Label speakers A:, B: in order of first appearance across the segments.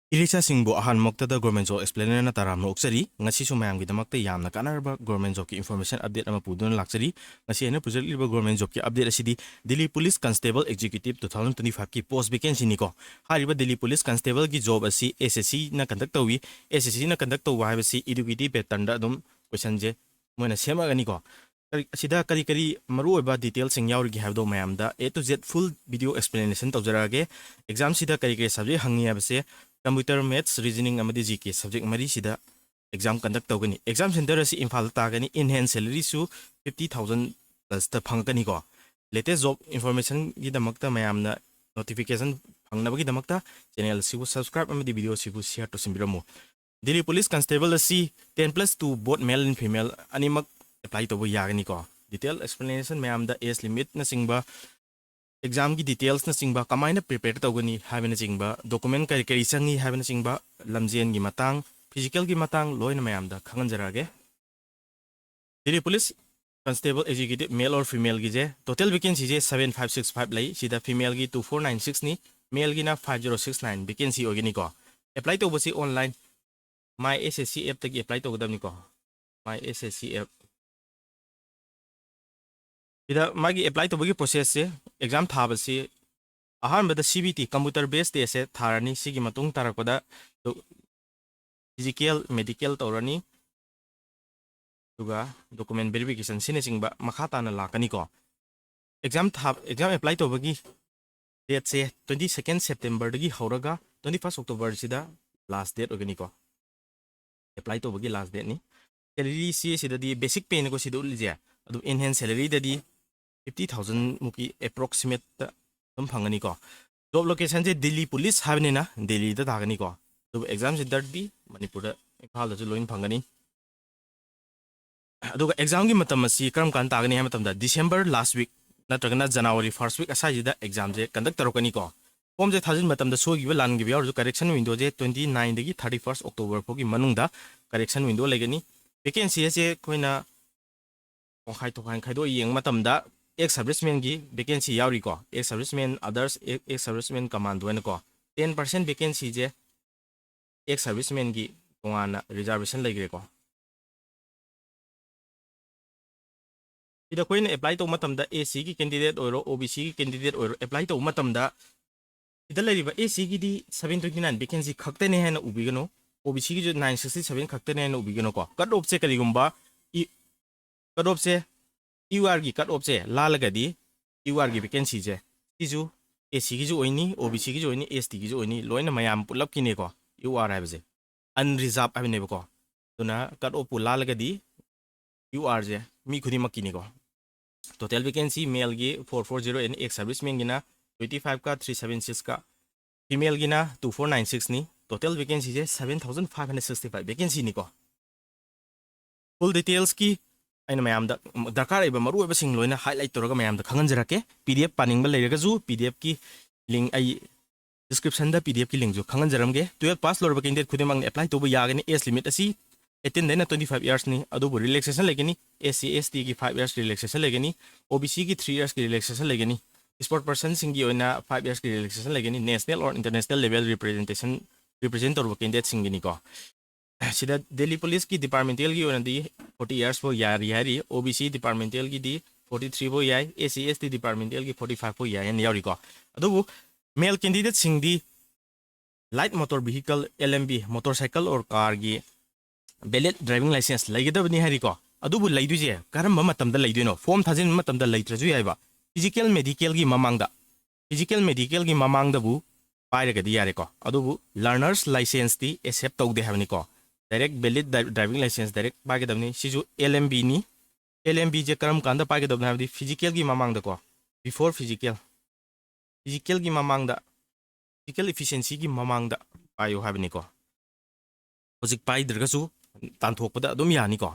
A: Irisa singbo ahan moktada government job explainer na taram no oksari ngasi su mayam gi damakta yamna kanarba government job ki information update ama pudun laksari ngasi ena project liba government job ki update asidi Delhi Police Constable Executive 2025 ki post vacancy niko hariba Delhi Police Constable ki job asi SSC na conduct tawi SSC na conduct tawa habasi educative pattern da dum question je moina sema gani ko asida kari kari maru oba details sing yauri gi habdo mayam da A to Z full video explanation tawjarage exam sida kari kari subject hangi abase Computer Maths Reasoning amadi GK subject mari sida exam conduct tawgani exam center asi Imphal tagani in hand salary su 50,000 plus ta phangkani ko latest job information gi damakta mayamna notification phangnabagi damakta channel sibu subscribe amadi video sibu share to simbiramu Delhi Police Constable asi 10+2 both male and female animak apply to yagani ko detail explanation mayamda age limit na singba exam की details na singba kamaina prepare tawgani habena singba document kari kari changi habena singba lamjen gi matang physical gi matang loina mayamda khanganjarage Delhi Police Constable Executive male or female gi je total vacancy je 7565 lai sida female gi 2496 ni male gi na 5069 vacancy ogini ko apply to basi online my SSC app tagi apply to godam ni ko my SSC app ida magi apply to bagi process se exam thabasi ahan bada CBT computer based test se tharani sigi matung tarakpada physical medical torani duga document verification sine singba makhata na lakani ko exam apply to bagi date se 22nd September dagi horaga 21st October sida last date ogani ko apply to bagi last date ni salary si sida di basic pay ko sida ulije adu enhanced salary dadi 50,000 muki approximate tum phangani ko job location je Delhi Police habne na Delhi da thagani ko to exam center di Manipur da Imphal da loin phangani aduga exam gi matam asi karam kan tagani ha matam da December last week natragana January first week asai da exam je conduct tarokani ko form je thajin matam da so gi lan gi biar correction window je 29 dagi 31st October phogi manung da correction window legani vacancy je koina khai to khai do yeng matam da ex serviceman gi vacancy yauri ko ex serviceman others ex serviceman commando en ko 10% vacancy je ex serviceman gi tongana reservation legre ko ida koina apply to matam da AC gi candidate oiro OBC gi candidate oiro apply to matam da ida leriba AC gi di 729 vacancy khakte ne hena ubigano OBC gi 967 khakte ne hena ubigano ko cut off se kali gumba cut off se UR की cut off से लाल गदी UR की vacancy जे इजु AC की जो ओइनी OBC की जो ओइनी ST की जो ओइनी लोइन मयाम पुलप किने को UR है बजे अनरिजर्व है ने को तुना कट ऑफ लाल गदी UR जे मी खुदी मकिने को टोटल वैकेंसी मेल की 440 एन एक सर्विसमैन गिना 25 का 376 का फीमेल गिना 2496 नी टोटल वैकेंसी जे 7565 वैकेंसी नि को फुल डिटेल्स की aina mayam da dakar iba maru iba sing loina highlight toraga mayam da khangan jarake PDF paning ba leiraga ju PDF ki link ai description da PDF ki link ju khangan jaramge 12 pass lor ba candidate khudemang apply to ba yagani age limit asi 18 dena 25 years ni adu bu relaxation legani SC ST ki 5 years relaxation legani OBC ki 3 years ki relaxation legani sport person sing gi oina 5 years ki relaxation legani national or international level represent torba candidate sing ni ko sida Delhi Police की departmental की ओना दी 40 years फो यारी यारी OBC departmental की दी 43 फो याई SC ST departmental की 45 फो याई न यारी को अदुबु male candidate सिंग दी light motor vehicle LMB motorcycle और कार की valid driving license लैगदबनी हारी को अदुबु लैदु जे करम मतम द लैदुनो form थाजिन मतम द लैत्रजु याइबा physical medical की mamang दा बु पाइरगदी यारे को अदुबु learners license दी accept तौदे हाबनी को direct valid driving license direct पागेदबनी सिजु LMB ni LMB je karam kanda पागेदबना हाबदी physical gi mamang da ko before physical gi mamang da physical efficiency gi mamang da payo habni ko hojik pai dirga su tan thokpada adum yani ko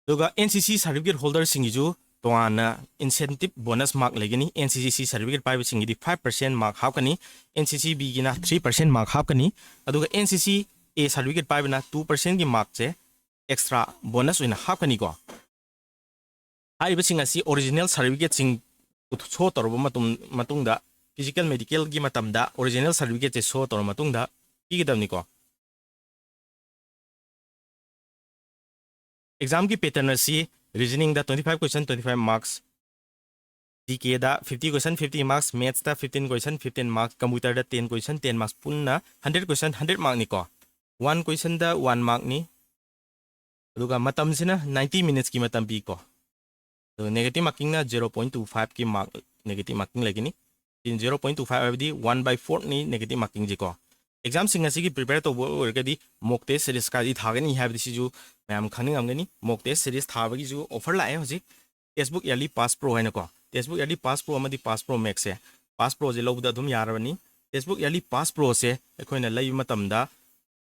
A: doga NCC certificate holder singi ju toana incentive bonus mark legani NCC certificate pai singi di 5% mark hapkani NCC B gina 3% mark hapkani aduga NCC A certificate pai na 2% gi mark che extra bonus wina hapkani ko hai ba singa si original certificate sing so torba matung da physical medical gi matamda original certificate che show tor matungda pigidamni ko exam ki pattern asi reasoning da 25 question 25 marks GK da 50 question 50 marks maths da 15 question 15 marks computer da 10 question 10 marks punna 100 question 100 mark ni ko 1 question da 1 mark ni aduga matam sina 90 minutes ki matam pi ko so negative marking na 0.25 ki mark negative marking lagini in 0.25 abdi 1/4 ni negative marking ji ko exam sing asi ki prepare to orgadi mock test series ka di thagani have this ju mayam khani amgani mock test series thabagi ju offer la hoji textbook yearly pass pro haina ko textbook yearly pass pro amadi pass pro max se pass pro je lobda dum yarabani textbook yearly pass pro se ekhoina lai matamda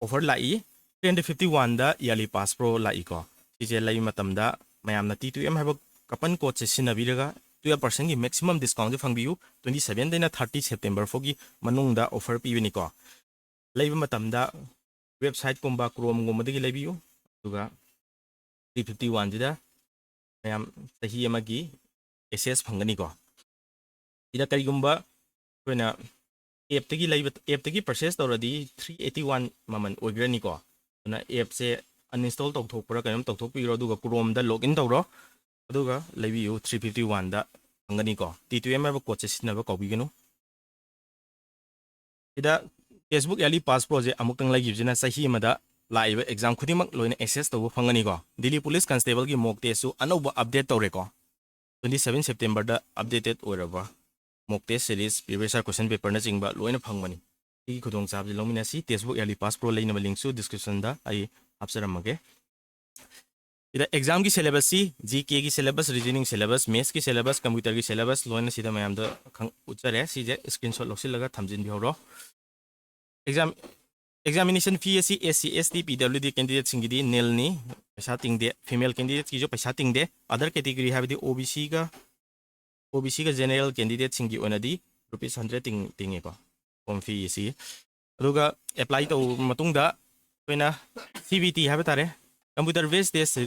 A: offer lai 351 da yearly pass pro lai ko je lai matamda mayam na T2M have kapan ko che sinabiraga 12% ki maximum discount je phangbiu 27 dena 30 September fogi manungda offer pibini ko leiba matamda website kumba Chrome gumadi leibiu duga 351 jida mayam sahi amagi access phangani ko ida kari gumba koina app tagi leiba app tagi purchase toradi 381 maman ograni ko na app se uninstall tokthokpura kanam tokthokpiro duga Chrome da login tawro aduga leibiu 351 da phangani ko T2M ba ko che sinaba ko bigenu ida textbook yearly pass pro je amukang lagi jina sahi mada laiba exam khudimak loina access to phangani ko Delhi Police Constable gi mock test su anoba update tawre ko 27 September da updated oraba mock test series previous question paper na jingba loina phangmani igi khudong chab lomina si textbook yearly pass pro leina link su description da ai apsaramage ida exam ki syllabus si GK ki syllabus reasoning syllabus maths ki syllabus computer ki syllabus loina sida mayam da khang uchare si je screenshot loksil laga thamjin bi horo examination fee asi SC ST PWD candidate singidi nil ni paisa tingde female candidate ki jo paisa tingde other category habidi OBC ga general candidate singi onadi rupees 100 tinge ko form fee asi aduga apply to matungda koina CBT habe tare computer based test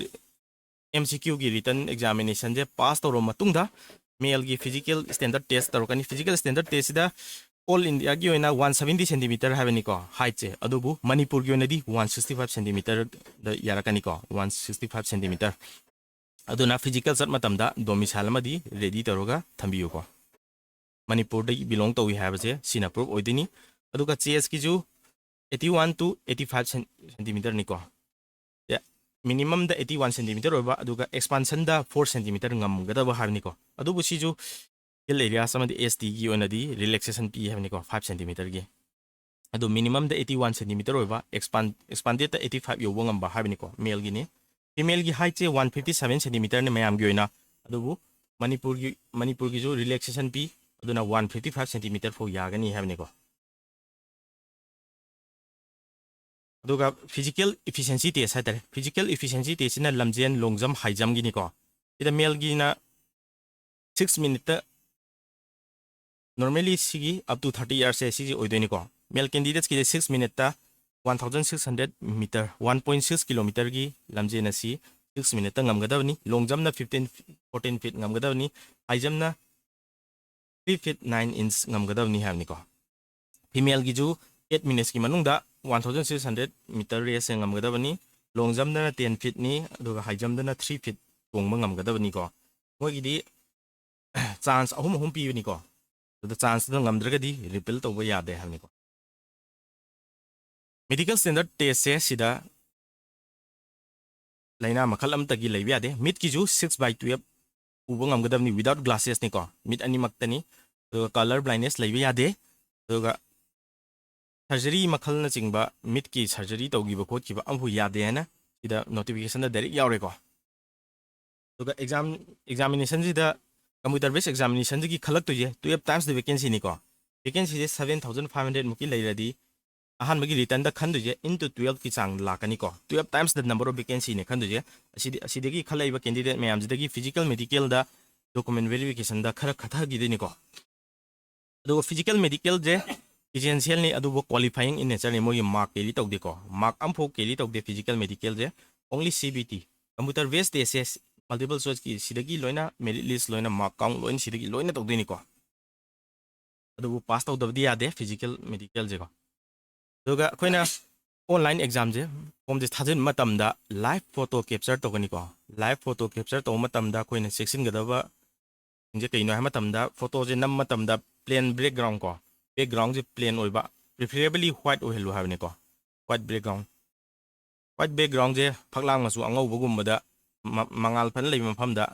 A: MCQ gi written examination je pass to matungda male gi physical standard test tarokani physical standard test da all India gi oina 170 cm habani ko height che adubu Manipur gi onadi 165 cm da yarakani ko 165 cm aduna physical sat matamda domicile amadi ready taroga thambiyu ko Manipur da belong to we have je sina proof oidini aduga chest ki ju 81 to 85 cm ni ko minimum da 81 cm oba aduga expansion da 4 cm ngam gadaba habni ko adubu si ju hill area samadi ST gi onadi relaxation p habni ko 5 cm gi adu minimum da 81 cm oba expanded da 85 yo ngam ba habni ko male gi ni female gi height che 157 cm ne mayam gi oina adubu Manipur gi jo relaxation p aduna 155 cm fo yagani habni ko aduga physical efficiency test hatar physical efficiency test na lamjen longjam high jump gi ni ko ida male gi na 6 minute normally sigi up to 30 years se sigi oidoni ko male candidates ki 6 minute ta 1600 meter 1.6 kilometer gi lamjen na si 6 minute ta ngamgadawni long jump na 14 feet ngamgadawni high jump na 3 feet 9 inch ngamgadawni hamni ko female gi ju 8 minutes ki manungda 1600 meter race ngamgadawni long jump na 10 feet ni aduga high jump na 3 feet tongba ngamgadawni ko moi gi di chance ahum pi ni ko the chance the ngamdragadi repeal to ba yade hamni ko medical standard test se sida laina makal am tagi leibi ade mid ki ju 6/12 ubo ngamgadamni without glasses ni ko mid ani maktani to color blindness leibi ade to ga surgery makal na chingba mid ki surgery to gi ba khot ki ba amhu yade na sida notification da direct yaure ko to ga examination sida computer based examination ki khalak to je 12 times the vacancy ni ko vacancy je 7500 muki leiradi ahan magi return da khandu je into 12 ki chang lakani ko 12 times the number of vacancy ne khandu je asidagi khalaiba candidate mayam jidagi physical medical da document verification da khara khatha gi ni ko ado physical medical je essential ni ado qualifying in nature ni mo mark keli tawde ko mark amfo keli tawde physical medical je only CBT computer based test multiple choice ki sidagi loina merit list loina mark count loin sidagi loina tawde ni ko ꯑꯗꯨꯕꯨ pass ꯇꯧꯗꯕꯗꯤ ꯌꯥꯗꯦ physical ꯃꯦꯗꯤꯀꯦꯜꯁꯦꯀꯣ ꯑꯗꯨꯒ ꯑꯩꯈꯣꯏꯅ online ꯑꯦꯛꯖꯥꯝꯁꯦ ꯐꯣꯝꯁꯦ ꯊꯥꯖꯤꯟꯕ ꯃꯇꯝꯗ live photo capture ꯇꯧꯒꯅꯤꯀꯣ live photo capture ꯇꯧꯕ ꯃꯇꯝꯗ ꯑꯩꯈꯣꯏꯅ ꯆꯦꯛꯁꯤꯟꯒꯗꯕ ꯁꯤꯡꯁꯦ ꯀꯩꯅꯣ ꯍꯥꯏꯕ ꯃꯇꯝꯗ ꯐꯣꯇꯣꯁꯦ ꯅꯝꯕ ꯃꯇꯝꯗ ꯄ꯭ꯂꯦꯟ ꯕꯦꯛꯒ꯭ꯔꯥꯎꯟ ꯀꯣ ꯕꯦꯛꯒ꯭ꯔꯥꯎꯟꯁꯦ ꯄ꯭ꯂꯦꯟ ꯑꯣꯏꯕ ꯄ꯭ꯔꯤꯐꯦꯔꯦꯕꯂꯤ ꯍ꯭ꯋꯥꯏꯠ ꯑꯣꯏꯍꯜꯂꯨ ꯍꯥꯏꯕꯅꯤꯀꯣ ꯍ꯭ꯋꯥꯏꯠ ꯕꯦꯛꯒ꯭ꯔꯥꯎꯟ ꯍ꯭ꯋꯥꯏꯠ ꯕꯦꯛꯒ꯭ꯔꯥꯎꯟꯁꯦ ꯐꯛꯂꯥꯡ ꯃꯆꯨ ꯑꯉꯧꯕꯒꯨꯝꯕꯗ ꯃꯉꯥꯜ ꯐꯅ ꯂꯩꯕ ꯃꯐꯝꯗ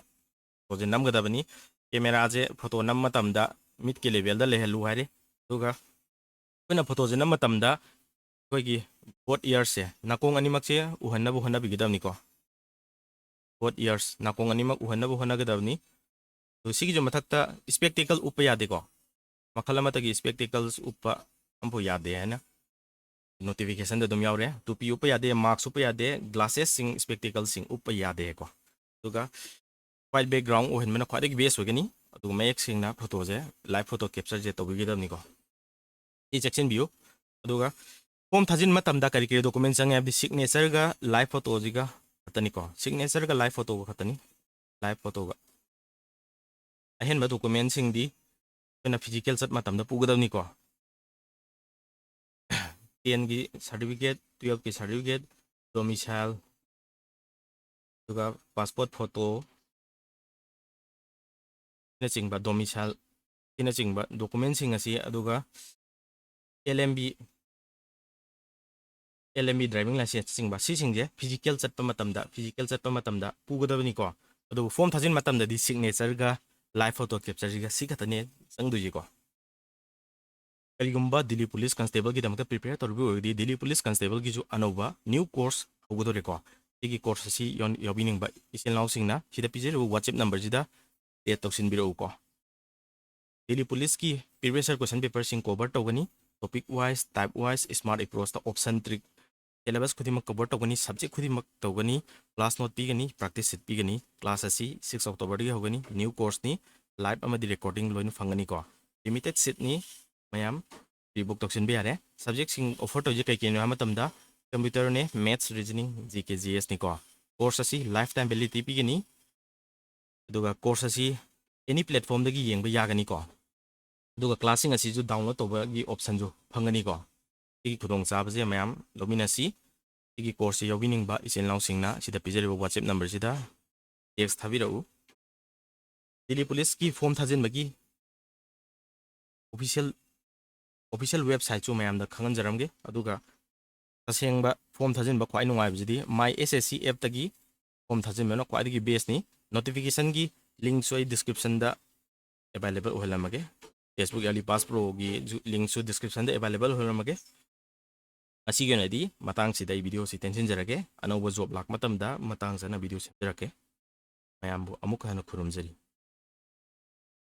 A: ꯐꯣꯇꯣꯁꯦ ꯅꯝꯒꯗꯕꯅꯤ ꯀꯦꯃꯦꯔꯥꯁꯦ ꯐꯣꯇꯣ ꯅꯝꯕ ꯃꯇꯝꯗ ꯃꯤꯠꯀꯤ ꯂꯦꯚꯦꯜꯗ ꯂꯩꯍꯜꯂꯨ ꯍꯥꯏꯔꯦ ꯑꯗꯨꯒ ꯑꯩꯈꯣꯏꯅ ꯐꯣꯇꯣꯁꯦ ꯅꯝꯕ ꯃꯇꯝꯗ ꯑꯩꯈꯣꯏꯒꯤ ꯕꯣꯠ ꯏꯌꯔꯁꯦ ꯅꯥꯀꯣꯡ ꯑꯅꯤꯃꯛꯁꯦ ꯎꯍꯟꯅꯕ ꯍꯣꯠꯅꯕꯤꯒꯗꯕꯅꯤꯀꯣ ꯕꯣꯠ ꯏꯌꯔꯁ ꯅꯥꯀꯣꯡ ꯑꯅꯤꯃꯛ ꯎꯍꯟꯅꯕ ꯍꯣꯠꯅꯒꯗꯕꯅꯤ ꯑꯗꯨ ꯁꯤꯒꯤꯁꯨ ꯃꯊꯛꯇ ꯁ꯭ꯄꯦꯛꯇꯦꯀꯜ ꯎꯞꯄ ꯌꯥꯗꯦꯀꯣ ꯃꯈꯜ ꯑꯃꯠꯇꯒꯤ ꯁ꯭ꯄꯦꯛꯇꯦꯀꯜꯁ ꯎꯞꯄ ꯑꯃꯐꯥꯎ ꯌꯥꯗꯦ ꯍꯥꯏꯅ ꯅꯣꯇꯤꯐꯤꯀꯦꯁꯟꯗ ꯑꯗꯨꯝ ꯌꯥꯎꯔꯦ ꯇꯨꯄꯤ ꯎꯞꯄ ꯌꯥꯗꯦ ꯃꯥꯛꯁ ꯎꯞꯄ ꯌꯥꯗꯦ ꯒ꯭ꯂꯥꯁꯦꯁꯁꯤꯡ ꯁ꯭ꯄꯦꯛꯇꯦꯀꯜꯁꯤꯡ ꯎꯞꯄ ꯌꯥꯗꯦꯀꯣ ꯑꯗꯨꯒ ꯋꯥꯏꯠ ꯕꯦꯛꯒ꯭ꯔꯥꯎꯟ ꯑꯣꯏꯍꯟꯕꯅ ꯈ꯭ꯋꯥꯏꯗꯒꯤ ꯕꯦꯁ ꯑꯣꯏꯒꯅꯤ ꯑꯗꯨꯒ ꯃꯌꯦꯛ ꯁꯦꯡꯅ ꯐꯣꯇꯣꯁꯦ ꯂꯥꯏꯚ ꯐꯣꯇꯣ ꯀꯦꯞꯆꯔꯁꯦ ꯇꯧꯕꯤꯒꯗꯕꯅꯤꯀꯣ ꯁꯤ ꯆꯦꯛꯁꯤꯟꯕꯤꯌꯨ ꯑꯗꯨꯒ ꯐꯣꯝ ꯊꯥꯖꯤꯟꯕ ꯃꯇꯝꯗ ꯀꯔꯤ ꯀꯔꯤ ꯗꯣꯀꯨꯃꯦꯟ ꯆꯪꯉꯦ ꯍꯥꯏꯕꯗꯤ ꯁꯤꯒꯅꯦꯆꯔꯒ ꯂꯥꯏꯚ ꯐꯣꯇꯣꯁꯤꯒ ꯈꯛꯇꯅꯤꯀꯣ ꯁꯤꯒꯅꯦꯆꯔꯒ ꯂꯥꯏꯚ ꯐꯣꯇꯣꯒ ꯈꯛꯇꯅꯤ ꯂꯥꯏꯚ ꯐꯣꯇꯣꯒ ꯑꯍꯦꯟꯕ ꯗꯣꯀꯨꯃꯦꯟꯁꯤꯡꯗꯤ ꯑꯩꯈꯣꯏꯅ ꯐꯤꯖꯤꯀꯦꯜ ꯆꯠꯄ ꯃꯇꯝꯗ ꯄꯨꯒꯗꯕꯅꯤꯀꯣ 10ꯒꯤ ꯁꯥꯔꯇꯤꯐꯤꯀꯦꯠ 12ꯒꯤ ꯁꯥꯔꯇꯤꯐꯤꯀꯦꯠ ꯗꯣꯃꯤꯁꯥꯏꯜ ꯑꯗꯨꯒ ꯄꯥꯁꯄꯣꯔꯠ ꯐꯣꯇꯣ ꯅꯆꯤꯡꯕ ꯗꯣꯃꯤꯁꯥꯏꯜ ꯁꯤꯅꯆꯤꯡꯕ ꯗꯣꯀꯨꯃꯦꯟꯁꯤꯡ ꯑꯁꯤ ꯑꯗꯨꯒ LMB ꯗ꯭राꯏꯚꯤꯡ ꯂꯥꯏꯁꯦꯟꯁ ꯆꯤꯡꯕ ꯁꯤꯁꯤꯡꯁꯦ ꯐꯤꯖꯤꯀꯦꯜ ꯆꯠꯄ ꯃꯇꯝꯗ ꯄꯨꯒꯗꯕꯅꯤꯀꯣ ꯑꯗꯨꯕꯨ ꯐꯣꯝ ꯊꯥꯖꯤꯟꯕ ꯃꯇꯝꯗꯗꯤ ꯁꯤꯒꯅꯦꯆꯔꯒ ꯂꯥꯏꯚ ꯐꯣꯇꯣ ꯀꯦꯞꯆꯔꯁꯤꯒ ꯁꯤ ꯈꯛꯇꯅꯦ ꯆꯪꯗꯣꯏꯁꯤꯀꯣ ꯀꯔꯤꯒꯨꯝꯕ ꯗꯤꯜꯂꯤ ꯄꯨꯂꯤꯁ ꯀꯟꯁꯇꯦꯕꯜꯒꯤꯗꯃꯛꯇ ꯄ꯭ꯔꯤꯄꯦꯌꯔ ꯇꯧꯔꯤꯕ ꯑꯣꯏꯔꯗꯤ ꯗꯤꯜꯂꯤ ꯄꯨꯂꯤꯁ ꯀꯟꯁꯇꯦꯕꯜꯒꯤꯁꯨ ꯑꯅꯧꯕ ꯅ꯭ꯌꯨ ꯀꯣꯔꯁ ꯍꯧꯒꯗꯧꯔꯦꯀꯣ ꯁꯤꯒꯤ ꯀꯣꯔꯁ ꯑꯁꯤ ꯌꯥꯎꯕꯤꯅꯤꯡꯕ ꯏꯆꯤꯜ ꯏꯅꯥꯎꯁꯤꯡꯅ ꯁꯤꯗ ꯄꯤꯖꯔꯤꯕ ꯋꯥꯆꯦꯞ ꯅꯝꯕꯔꯁꯤꯗ ꯑꯦꯗ ꯇꯧꯁꯤꯟꯕꯤꯔꯛꯎꯀꯣ ꯗꯤꯜꯂꯤ ꯄꯨꯂꯤꯁꯀꯤ ꯄ꯭ꯔꯤꯚꯤꯌꯁ ꯌꯔ ꯀꯣꯏꯁꯟ ꯄꯦꯄꯔꯁꯤꯡ ꯀꯣꯚꯔ ꯇꯧꯒꯅꯤ topic wise type wise smart ꯑꯦꯄ꯭ꯔꯣꯆꯇ ꯑꯣꯞꯁꯟ ꯇ꯭ꯔꯤꯛ ꯁꯤꯂꯦꯕꯁ ꯈꯨꯗꯤꯡꯃꯛ ꯀꯣꯚꯔ ꯇꯧꯒꯅꯤ ꯁꯕꯖꯦꯛ ꯈꯨꯗꯤꯡꯃꯛ ꯇꯧꯒꯅꯤ ꯀ꯭ꯂꯥꯁ ꯅꯣꯠ ꯄꯤꯒꯅꯤ ꯄ꯭ꯔꯥꯛꯇꯤꯁ ꯁꯤꯠ ꯄꯤꯒꯅꯤ ꯀ꯭ꯂꯥꯁ ꯑꯁꯤ 6 ꯑꯣꯛꯇꯣꯕꯔꯗꯒꯤ ꯍꯧꯒꯅꯤ ꯅ꯭ꯌꯨ ꯀꯣꯔꯁꯅꯤ ꯂꯥꯏꯚ ꯑꯃꯗꯤ ꯔꯦꯀꯣꯔꯗꯤꯡ ꯂꯣꯏꯅ ꯐꯪꯒꯅꯤꯀꯣ ꯂꯤꯃꯤꯇꯦഡ് ꯁꯤꯠꯅꯤ ꯃꯌꯥꯝ ꯄ꯭ꯔꯤꯕꯨꯛ ꯇꯧꯁꯤꯟꯕ ꯌꯥꯔꯦ ꯁꯕꯖꯦꯛꯁꯤꯡ ꯑꯣꯐꯔ ꯇꯧꯔꯤꯁꯦ ꯀꯩꯀꯩꯅꯣ ꯍꯥꯏꯕ ꯃꯇꯝꯗ ꯀꯝꯄ꯭ꯌꯨꯇꯔꯅꯦ ꯃꯦꯊ꯭ꯁ ꯔꯤꯖꯅꯤꯡ GK GSꯅꯤꯀꯣ ꯀꯣꯔꯁ ꯑꯁꯤ ꯂꯥꯏꯐ ꯇꯥꯏꯝ ꯚꯦꯂꯤꯗꯤꯇꯤ ꯄꯤꯒꯅꯤ ꯑꯗꯨꯒ ꯀꯣꯔꯁ ꯑꯁꯤ ꯑꯦꯅꯤ ꯄ꯭ꯂꯦꯠꯐꯣꯝꯗꯒꯤ ꯌꯦꯡꯕ ꯌꯥꯒꯅꯤꯀꯣ ꯑꯗꯨꯒ ꯀ꯭ꯂꯥꯁꯁꯤꯡ ꯑꯁꯤꯁꯨ ꯗꯥꯎꯟꯂꯣꯗ ꯇꯧꯕꯒꯤ ꯑꯣꯞꯁꯟꯁꯨ ꯐꯪꯒꯅꯤꯀꯣ ꯁꯤꯒꯤ ꯈꯨꯗꯣꯡꯆꯥꯕꯁꯦ ꯃꯌꯥꯝ ꯂꯧꯃꯤꯟꯅꯁꯤ ꯁꯤꯒꯤ ꯀꯣꯔꯁꯁꯤ ꯌꯥꯎꯕꯤꯅꯤꯡꯕ ꯏꯆꯤꯜ ꯏꯅꯥꯎꯁꯤꯡꯅ ꯁꯤꯗ ꯄꯤꯖꯔꯤꯕ ꯋꯥꯆꯦꯞ ꯅꯝꯕꯔꯁꯤꯗ ꯇꯦꯛꯁ ꯊꯥꯕꯤꯔꯛꯎ ꯗꯤꯜꯂꯤ ꯄꯨꯂꯤꯁꯀꯤ ꯐꯣꯝ ꯊꯥꯖꯤꯟꯕꯒꯤ ꯑꯣꯐꯤꯁꯤꯌꯦꯜ ꯋꯦꯕꯁꯥꯏꯠꯁꯨ ꯃꯌꯥꯝꯗ ꯈꯪꯍꯟꯖꯔꯝꯒꯦ ꯑꯗꯨꯒ ꯇꯁꯦꯡꯕ ꯐꯣꯝ ꯊꯥꯖꯤꯟꯕ ꯈ꯭ꯋꯥꯏ ꯅꯨꯡꯉꯥꯏꯕꯁꯤꯗꯤ ꯃꯥꯏ SSC ꯑꯦꯞꯇꯒꯤ ꯐꯣꯝ ꯊꯥꯖꯤꯟꯕꯅ ꯈ꯭ꯋꯥꯏꯗꯒꯤ ꯕꯦꯁꯅꯤ ꯅꯣꯇꯤꯐꯤꯀꯦꯁꯟꯒꯤ ꯂꯤꯡꯛꯁꯨ ꯑꯩ ꯗꯤꯁꯀ꯭ꯔꯤꯞꯁꯟꯗ ꯑꯦꯕꯥꯏꯂꯦꯕꯜ ꯑꯣꯏꯍꯜꯂꯝꯃꯒꯦ ꯇꯦꯛꯁꯕꯨꯛ ꯌꯥꯔꯂꯤ ꯄꯥꯁ ꯄ꯭ꯔꯣꯒꯤ ꯂꯤꯡꯛꯁꯨ ꯗꯤꯁꯀ꯭ꯔꯤꯞꯁꯟꯗ ꯑꯦꯕꯥꯏꯂꯦꯕꯜ ꯑꯣꯏꯍꯜꯂꯝꯃꯒꯦ ꯃꯁꯤꯒꯤ ꯑꯣꯏꯅꯗꯤ ꯃꯇꯥꯡꯁꯤꯗ ꯑꯩ ꯚꯤꯗꯤꯑꯣꯁꯤ ꯇꯦꯟꯁꯤꯟꯖꯔꯒꯦ ꯑꯅꯧꯕ ꯖꯣꯕ ꯂꯥꯛꯄ ꯃꯇꯝꯗ ꯃꯇꯥꯡ ꯆꯥꯅ ꯚꯤꯗꯤꯑꯣ ꯁꯦꯝꯖꯔꯛꯀꯦ ꯃꯌꯥꯝꯕꯨ ꯑꯃꯨꯛ ꯍꯟꯅ ꯈꯨꯔꯨꯝꯖꯔꯤ